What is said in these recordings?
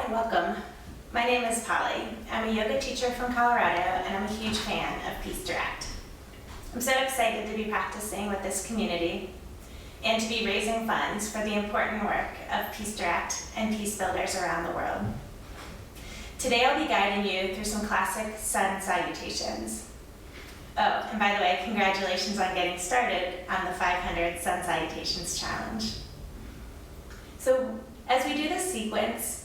and welcome. My name is Polly. I'm a yoga teacher from Colorado and I'm a huge fan of Peace Direct. I'm so excited to be practicing with this community and to be raising funds for the important work of Peace Direct and peace builders around the world. Today I'll be guiding you through some classic Sun Salutations. Oh, and by the way, congratulations on getting started on the 500 Sun Salutations Challenge. So as we do this sequence,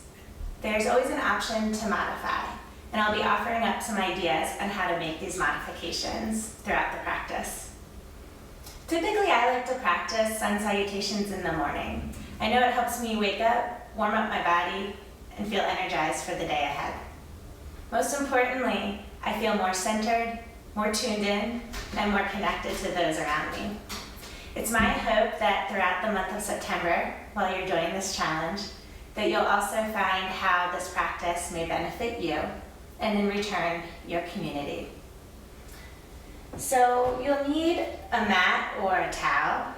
there's always an option to modify, and I'll be offering up some ideas on how to make these modifications throughout the practice. Typically, I like to practice Sun Salutations in the morning. I know it helps me wake up, warm up my body, and feel energized for the day ahead. Most importantly, I feel more centered, more tuned in, and more connected to those around me. It's my hope that throughout the month of September, while you're doing this challenge, that you'll also find how this practice may benefit you, and in return, your community. So you'll need a mat or a towel,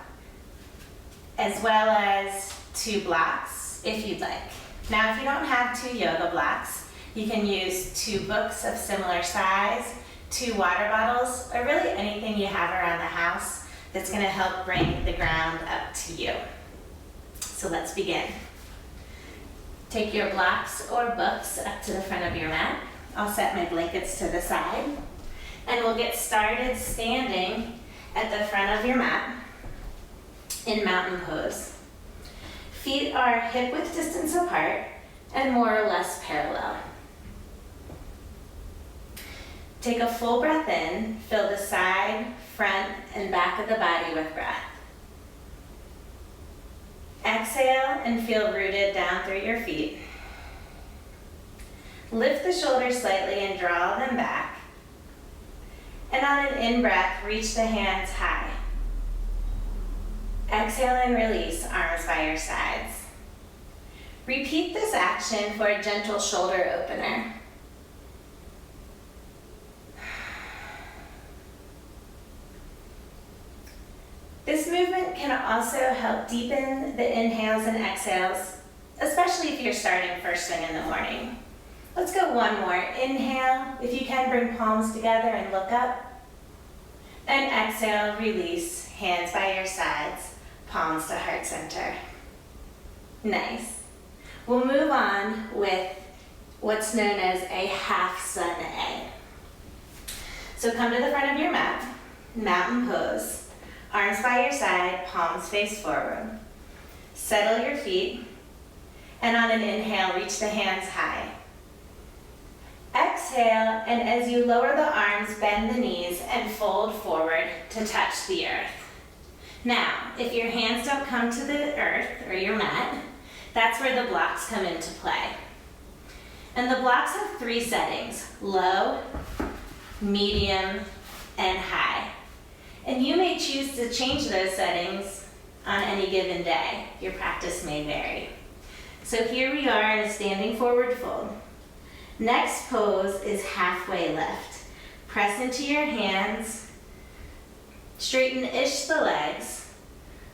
as well as 2 blocks, if you'd like. Now, if you don't have 2 yoga blocks, you can use 2 books of similar size, 2 water bottles, or really anything you have around the house that's going to help bring the ground up to you. So let's begin. Take your blocks or books up to the front of your mat. I'll set my blankets to the side, and we'll get started standing at the front of your mat in mountain pose. Feet are hip-width distance apart and more or less parallel. Take a full breath in, fill the side, front, and back of the body with breath. Exhale and feel rooted down through your feet. Lift the shoulders slightly and draw them back. And on an in-breath, reach the hands high. Exhale and release, arms by your sides. Repeat this action for a gentle shoulder opener. This movement can also help deepen the inhales and exhales, especially if you're starting first thing in the morning. Let's go one more. Inhale, if you can, bring palms together and look up. And exhale, release, hands by your sides, palms to heart center. Nice. We'll move on with what's known as a half sun A. So come to the front of your mat, mountain pose. Arms by your side, palms face forward. Settle your feet, and on an inhale, reach the hands high. Exhale, and as you lower the arms, bend the knees and fold forward to touch the earth. Now, if your hands don't come to the earth or your mat, that's where the blocks come into play. And the blocks have 3 settings: low, medium, and high. And you may choose to change those settings on any given day. Your practice may vary. So here we are in a standing forward fold. Next pose is halfway lift. Press into your hands, straighten-ish the legs,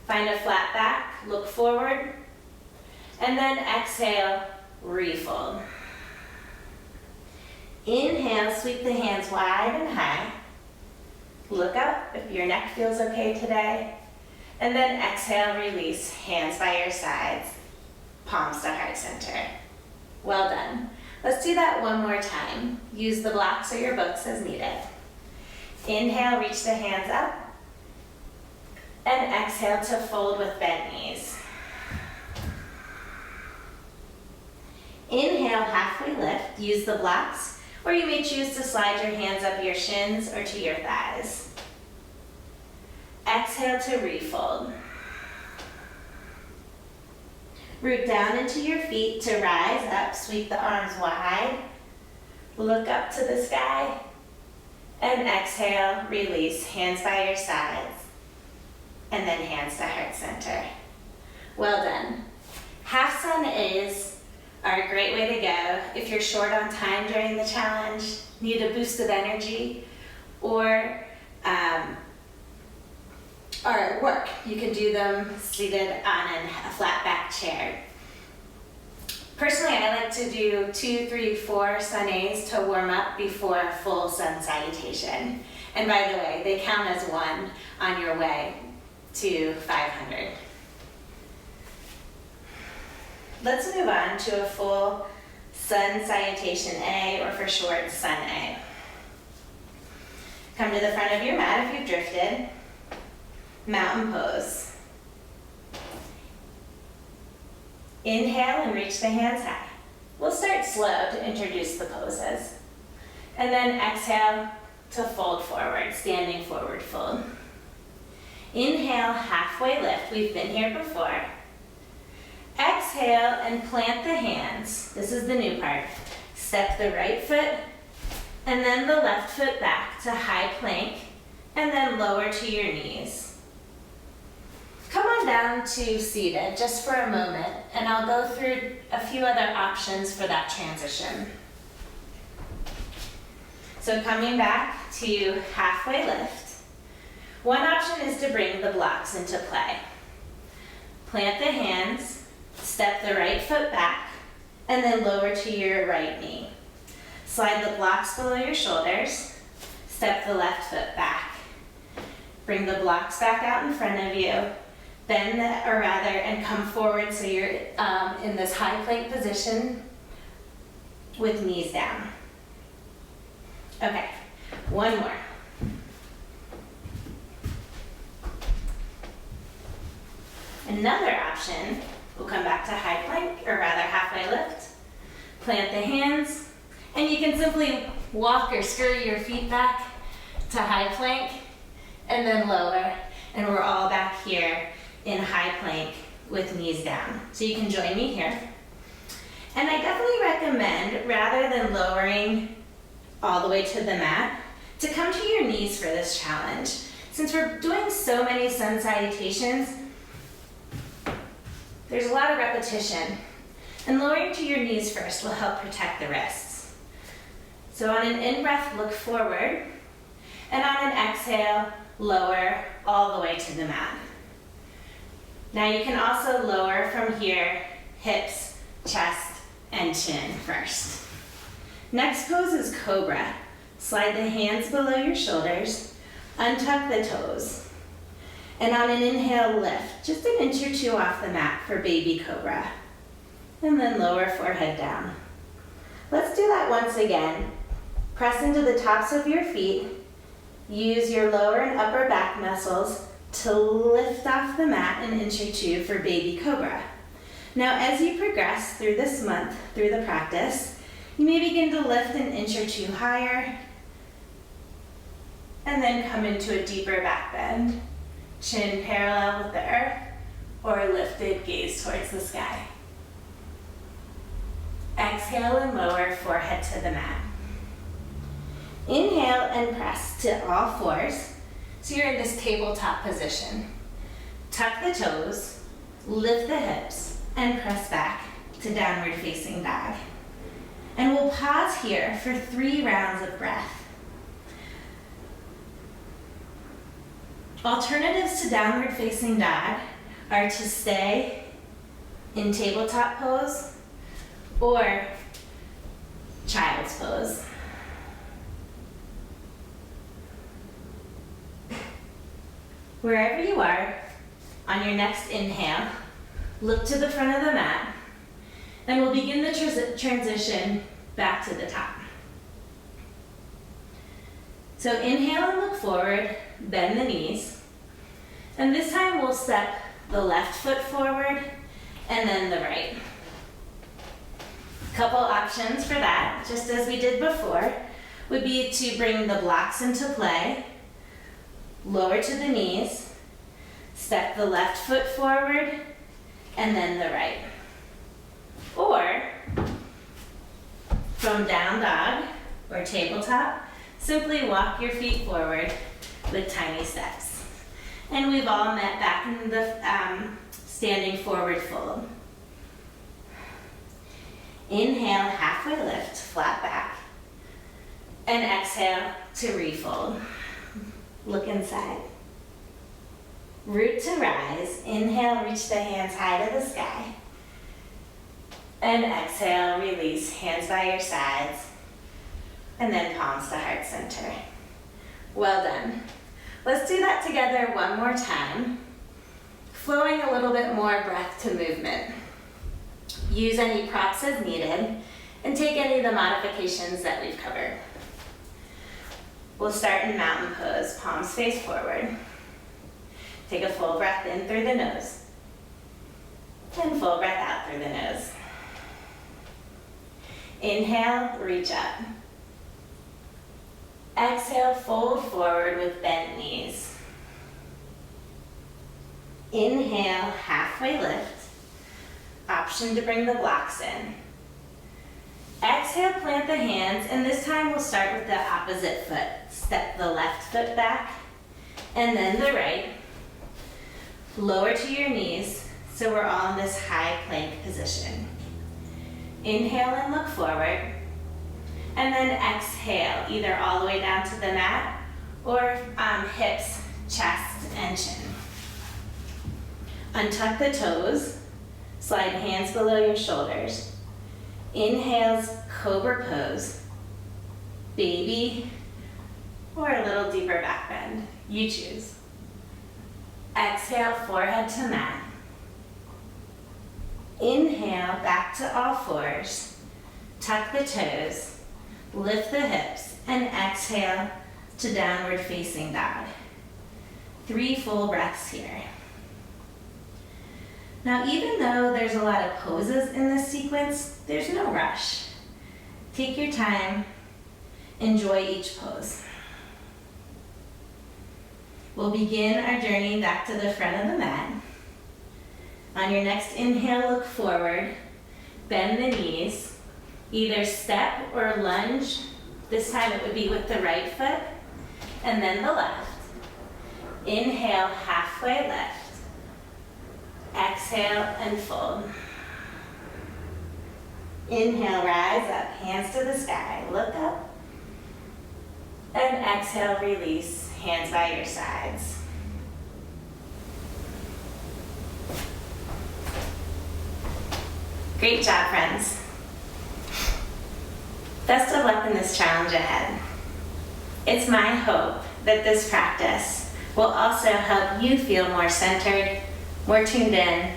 find a flat back, look forward, and then exhale, refold. Inhale, sweep the hands wide and high. Look up if your neck feels okay today. And then exhale, release, hands by your sides, palms to heart center. Well done. Let's do that one more time. Use the blocks or your books as needed. Inhale, reach the hands up. And exhale to fold with bent knees. Inhale, halfway lift. Use the blocks, or you may choose to slide your hands up your shins or to your thighs. Exhale to refold. Root down into your feet to rise up, sweep the arms wide, look up to the sky, and exhale, release, hands by your sides, and then hands to heart center. Well done. Half sun are a great way to go if you're short on time during the challenge, need a boost of energy, or at work. You can do them seated on a flat back chair. Personally, I like like to do 2, 3, 4 sun A's to warm up before a full sun salutation. And by the way, they count as 1 on your way to 500. Let's move on to a full Sun Salutation A, or for short, Sun A. Come to the front of your mat if you've drifted. Mountain pose. Inhale and reach the hands high. We'll start slow to introduce the poses. And then exhale to fold forward, standing forward fold. Inhale, halfway lift. We've been here before. Exhale and plant the hands. This is the new part. Step the right foot and then the left foot back to high plank and then lower to your knees. Come on down to seated just for a moment and I'll go through a few other options for that transition. So coming back to halfway lift. One option is to bring the blocks into play. Plant the hands. Step the right foot back, and then lower to your right knee. Slide the blocks below your shoulders. Step the left foot back. Bring the blocks back out in front of you. Bend, and come forward so you're in this high plank position with knees down. Okay, one more. Another option, we'll come back to high plank, or rather halfway lift. Plant the hands, and you can simply walk or scurry your feet back to high plank, and then lower, and we're all back here in high plank with knees down. So you can join me here. And I definitely recommend, rather than lowering all the way to the mat, to come to your knees for this challenge. Since we're doing so many sun salutations, there's a lot of repetition, and lowering to your knees first will help protect the wrists. So on an in-breath, look forward, and on an exhale, lower all the way to the mat. Now you can also lower from here, hips, chest, and chin first. Next pose is Cobra. Slide the hands below your shoulders, untuck the toes. And on an inhale, lift just an inch or 2 off the mat for Baby Cobra. And then lower forehead down. Let's do that once again. Press into the tops of your feet. Use your lower and upper back muscles to lift off the mat an inch or 2 for Baby Cobra. Now, as you progress through this month, through the practice, you may begin to lift an inch or 2 higher, and then come into a deeper back bend. Chin parallel with the earth, or lifted gaze towards the sky. Exhale and lower forehead to the mat. Inhale and press to all fours, so you're in this tabletop position. Tuck the toes, lift the hips, and press back to downward facing dog. And we'll pause here for 3 rounds of breath. Alternatives to downward facing dog are to stay in tabletop pose or child's pose. Wherever you are, on your next inhale, look to the front of the mat, and we'll begin the transition back to the top. So inhale and look forward, bend the knees, and this time we'll step the left foot forward and then the right. Couple options for that, just as we did before, would be to bring the blocks into play, lower to the knees, step the left foot forward, and then the right. Or, from down dog or tabletop, simply walk your feet forward with tiny steps. And we've all met back in the standing forward fold. Inhale, halfway lift, flat back. And exhale to refold. Look inside. Root to rise. Inhale, reach the hands high to the sky. And exhale, release, hands by your sides. And then palms to heart center. Well done. Let's do that together one more time. Flowing a little bit more breath to movement. Use any props as needed and take any of the modifications that we've covered. We'll start in mountain pose, palms face forward. Take a full breath in through the nose and full breath out through the nose. Inhale, reach up. Exhale, fold forward with bent knees. Inhale, halfway lift. Option to bring the blocks in. Exhale, plant the hands, and this time we'll start with the opposite foot. Step the left foot back, and then the right. Lower to your knees, so we're all in this high plank position. Inhale and look forward. And then exhale, either all the way down to the mat or hips, chest, and chin. Untuck the toes, slide hands below your shoulders. Inhales, cobra pose, baby, or a little deeper back bend. You choose. Exhale, forehead to mat. Inhale, back to all fours. Tuck the toes. Lift the hips and exhale to downward facing dog. 3 full breaths here. Now, even though there's a lot of poses in this sequence, there's no rush. Take your time, enjoy each pose. We'll begin our journey back to the front of the mat. On your next inhale, look forward, bend the knees. Either step or lunge. This time it would be with the right foot, and then the left. Inhale, halfway lift. Exhale and fold. Inhale, rise up, hands to the sky, look up. And exhale, release, hands by your sides. Great job, friends. Best of luck in this challenge ahead. It's my hope that this practice will also help you feel more centered, more tuned in,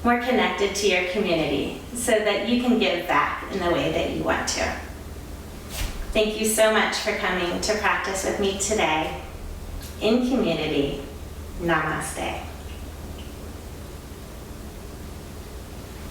more connected to your community so that you can give back in the way that you want to. Thank you so much for coming to practice with me today in community. Namaste.